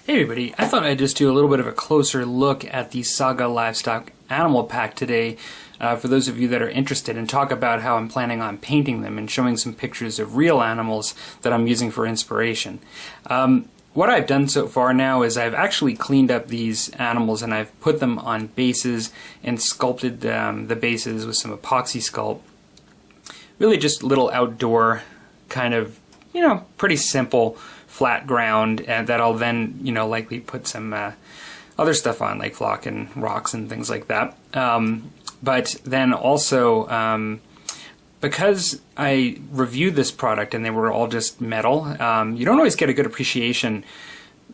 Hey everybody, I thought I'd just do a little bit of a closer look at the Saga Livestock animal pack today for those of you that are interested, and talk about how I'm planning on painting them and showing some pictures of real animals that I'm using for inspiration. What I've done so far now is I've actually cleaned up these animals and I've put them on bases and sculpted the bases with some epoxy sculpt. Really just little outdoor kind of, pretty simple flat ground, and that I'll then, likely put some other stuff on, like flock and rocks and things like that. But then also, because I reviewed this product and they were all just metal, you don't always get a good appreciation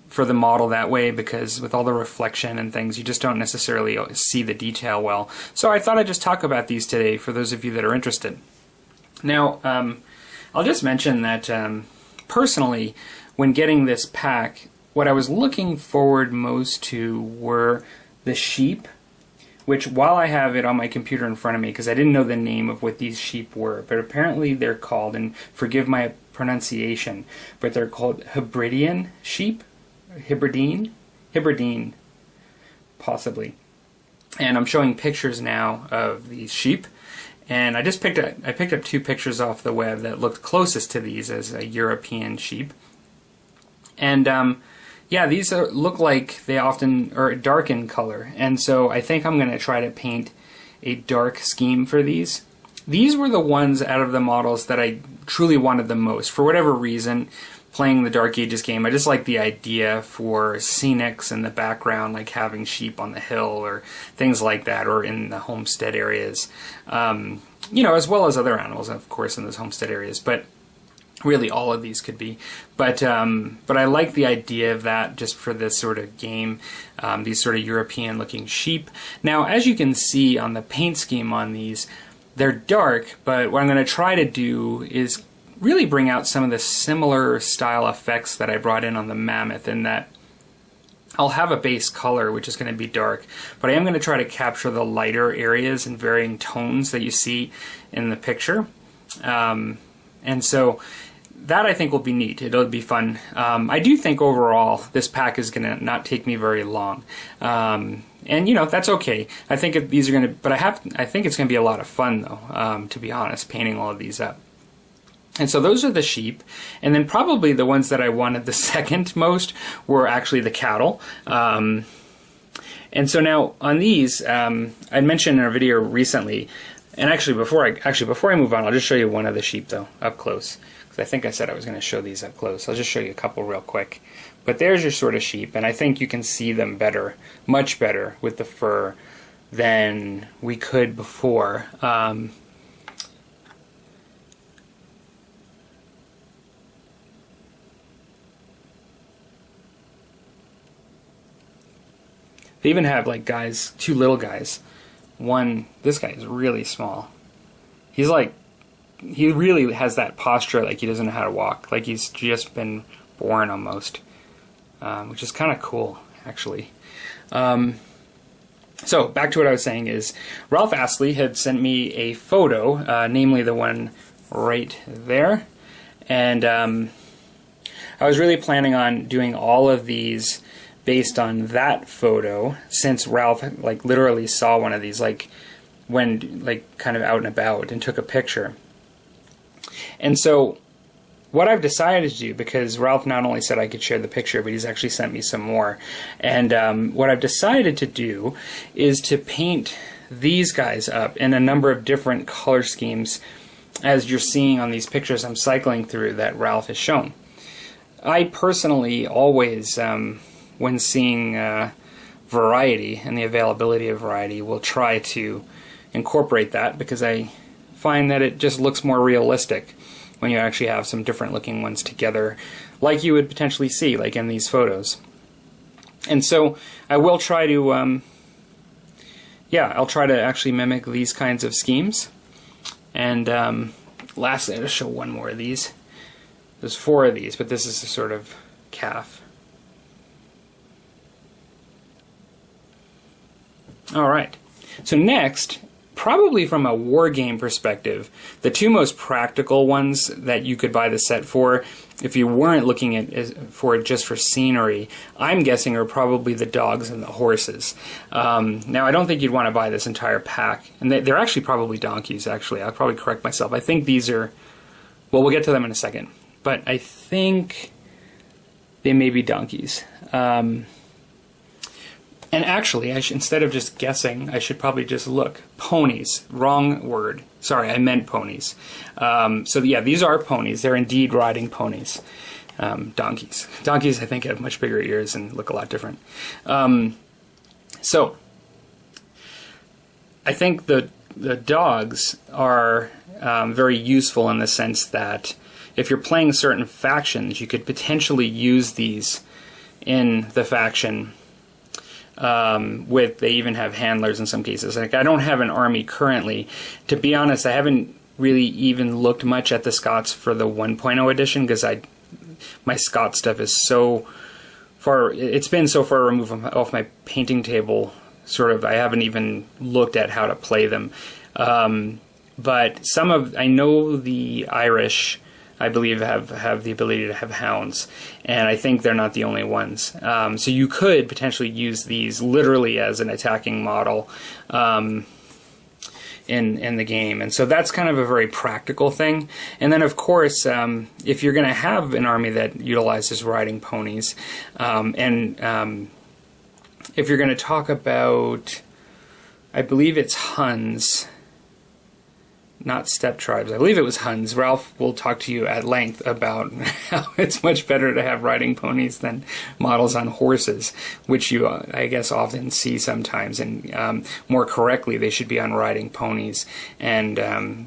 for the model that way, because with all the reflection and things, you just don't necessarily see the detail well. So I thought I'd just talk about these today for those of you that are interested. Now, I'll just mention that personally, when getting this pack, what I was looking forward most to were the sheep, which, while I have it on my computer in front of me, because I didn't know the name of what these sheep were, but apparently they're called, and forgive my pronunciation, but they're called Hebridean sheep? Hebridean, possibly. And I'm showing pictures now of these sheep. And I picked up two pictures off the web that looked closest to these as a European sheep. And yeah, these look like they often are dark in color. And so I think I'm going to try to paint a dark scheme for these. These were the ones out of the models that I truly wanted the most. For whatever reason, playing the Dark Ages game, I just like the idea for scenics in the background, like having sheep on the hill or things like that, or in the homestead areas, as well as other animals, of course, in those homestead areas. But really, all of these could be. But I like the idea of that just for this sort of game, these sort of European-looking sheep. Now, as you can see on the paint scheme on these, they're dark, but what I'm going to try to do is really bring out some of the similar style effects that I brought in on the mammoth, in that I'll have a base color which is going to be dark, but I am going to try to capture the lighter areas and varying tones that you see in the picture. And so that, I think, will be neat. It'll be fun. I do think overall this pack is going to not take me very long. And that's okay. I think these are going to, but I think it's going to be a lot of fun though, to be honest, painting all of these up. And so those are the sheep, and then probably the ones that I wanted the second most were actually the cattle. And so now on these, I mentioned in a video recently, and actually before I move on, I'll just show you one of the sheep though, up close, because I think I said I was going to show these up close. I'll just show you a couple real quick. But there's your sort of sheep, and I think you can see them better, much better with the fur than we could before. They even have like guys, two little guys. This guy is really small. He really has that posture like he doesn't know how to walk, like he's just been born almost, which is kind of cool, actually. So back to what I was saying is, Ralph Astley had sent me a photo, namely the one right there, and I was really planning on doing all of these based on that photo, since Ralph literally saw one of these when kind of out and about and took a picture. And so what I've decided to do, because Ralph not only said I could share the picture, but he's actually sent me some more, and what I've decided to do is to paint these guys up in a number of different color schemes, as you're seeing on these pictures I'm cycling through that Ralph has shown. I personally always, when seeing variety and the availability of variety, will try to incorporate that, because I find that it just looks more realistic when you actually have some different looking ones together, like you would potentially see like in these photos. And so I will try to I'll try to actually mimic these kinds of schemes. And lastly, I'll just show one more of these. There's 4 of these, but this is a sort of calf. Alright, so next probably from a war game perspective, the two most practical ones that you could buy the set for, if you weren't looking for it just for scenery, I'm guessing are probably the dogs and the horses. Now, I don't think you'd want to buy this entire pack. And they're actually probably donkeys, actually. I'll probably correct myself. I think these are... Well, we'll get to them in a second. But I think they may be donkeys. And actually, instead of just guessing, I should probably just look. Ponies. Wrong word. Sorry, I meant ponies. So yeah, these are ponies. They're indeed riding ponies. Donkeys. Donkeys, I think, have much bigger ears and look a lot different. So, I think the dogs are very useful in the sense that if you're playing certain factions, you could potentially use these in the faction. They even have handlers in some cases. Like, I don't have an army currently. To be honest, I haven't really even looked much at the Scots for the 1.0 edition because my Scot stuff is so far. It's been so far removed off my painting table. Sort of, I haven't even looked at how to play them. But I know the Irish, I believe, have the ability to have hounds, and I think they're not the only ones. So you could potentially use these literally as an attacking model in the game, and so that's kind of a very practical thing. And then, of course, if you're going to have an army that utilizes riding ponies, if you're going to talk about, I believe it's Huns. Not steppe tribes. I believe it was Huns. Ralph will talk to you at length about how it's much better to have riding ponies than models on horses, which you, I guess, often see sometimes. And more correctly, they should be on riding ponies. And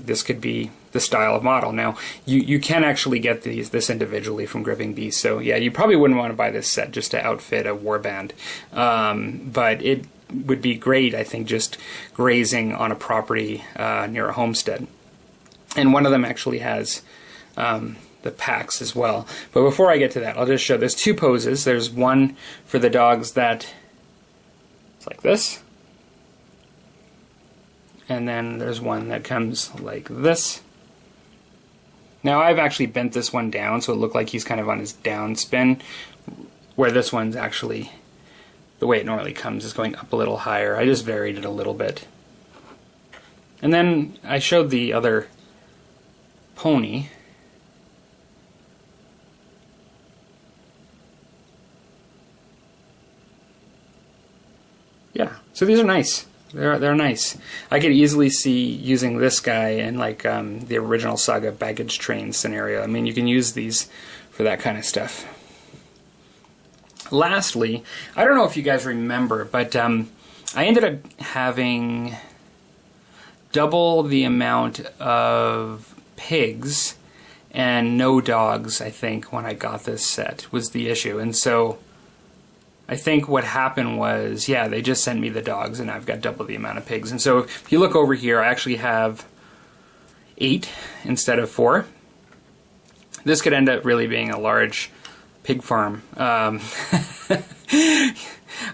this could be the style of model. Now, you can actually get this individually from Gripping Beast. So, yeah, you probably wouldn't want to buy this set just to outfit a warband. But it would be great, I think, just grazing on a property near a homestead. And one of them actually has the packs as well. But before I get to that, I'll just show, there's two poses. There's one for the dogs that it's like this. And then there's one that comes like this. Now, I've actually bent this one down so it looked like he's kind of on his down spin, where this one's actually, the way it normally comes is going up a little higher. I just varied it a little bit. And then I showed the other pony. Yeah, so these are nice. They're nice. I could easily see using this guy in like the original Saga baggage train scenario. I mean, you can use these for that kind of stuff. Lastly, I don't know if you guys remember, but I ended up having double the amount of pigs and no dogs, I think, when I got this set, was the issue. And so I think what happened was, yeah, they just sent me the dogs and I've got double the amount of pigs. And so if you look over here, I actually have 8 instead of 4. This could end up really being a large pig farm on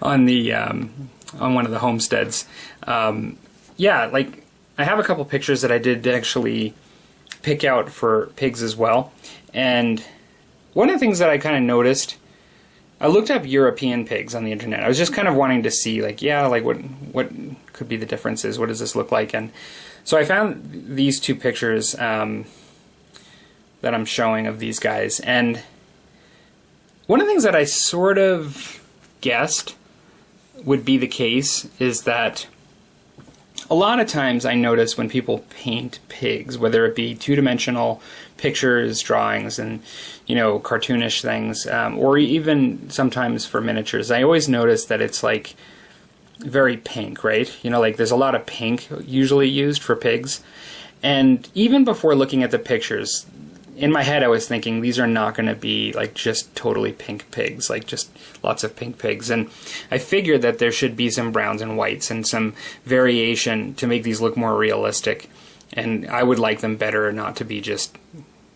one of the homesteads. Yeah, like I have a couple pictures that I did actually pick out for pigs as well. And one of the things that I kind of noticed, I looked up European pigs on the internet. I was just kind of wanting to see, like, yeah, like what could be the differences? What does this look like? And so I found these two pictures that I'm showing of these guys, and one of the things that I sort of guessed would be the case is that a lot of times I notice when people paint pigs, whether it be two-dimensional pictures, drawings, and, you know, cartoonish things, or even sometimes for miniatures, I always notice that it's like very pink, right? You know, like there's a lot of pink usually used for pigs. And even before looking at the pictures, in my head I was thinking these are not going to be like just totally pink pigs, like just lots of pink pigs. And I figured that there should be some browns and whites and some variation to make these look more realistic. And I would like them better not to be just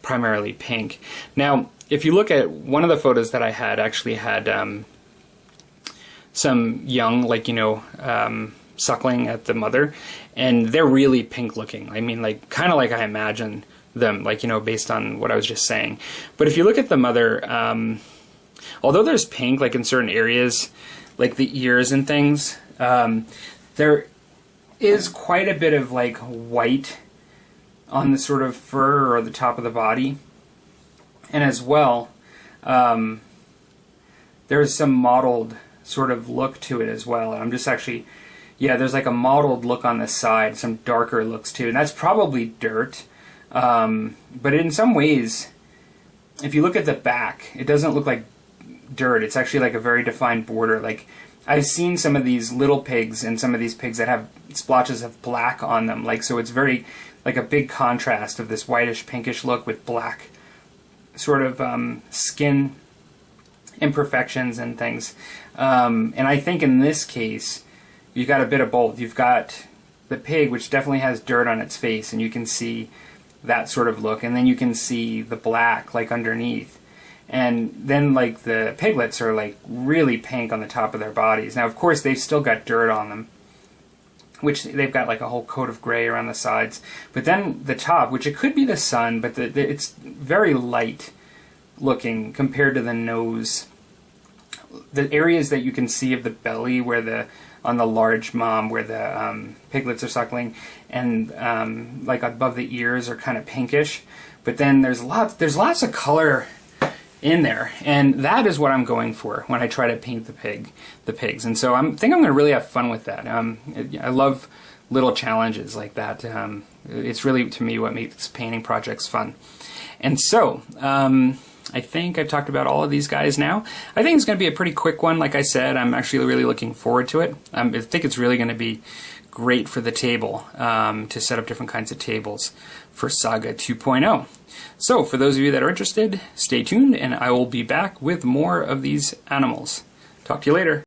primarily pink. Now, if you look at one of the photos that I had, actually had some young, like, you know, suckling at the mother, and they're really pink looking. I mean, like kind of like I imagine them, like, you know, based on what I was just saying. But if you look at the mother, although there's pink like in certain areas, like the ears and things, there is quite a bit of like white on the sort of fur or the top of the body. And as well, there's some mottled sort of look to it as well. And I'm just actually, yeah, there's like a mottled look on the side, some darker looks too. And that's probably dirt. But in some ways, if you look at the back, it doesn't look like dirt. It's actually like a very defined border. Like, I've seen some of these little pigs and some of these pigs that have splotches of black on them. Like, so it's very, like a big contrast of this whitish pinkish look with black sort of skin imperfections and things. And I think in this case, you've got a bit of both. You've got the pig, which definitely has dirt on its face, and you can see that sort of look. And then you can see the black, like, underneath. And then, like, the piglets are, like, really pink on the top of their bodies. Now, of course, they've still got dirt on them, which they've got, like, a whole coat of gray around the sides. But then the top, which it could be the sun, but it's very light looking compared to the nose. The areas that you can see of the belly where on the large mom where the piglets are suckling, and like above the ears are kind of pinkish. But then there's lots of color in there, and that is what I'm going for when I try to paint the pigs. And so I think I'm going to really have fun with that. I love little challenges like that. It's really, to me, what makes painting projects fun. And so I think I've talked about all of these guys now. I think it's going to be a pretty quick one. Like I said, I'm actually really looking forward to it. I think it's really going to be great for the table, to set up different kinds of tables for Saga 2.0. So for those of you that are interested, stay tuned, and I will be back with more of these animals. Talk to you later.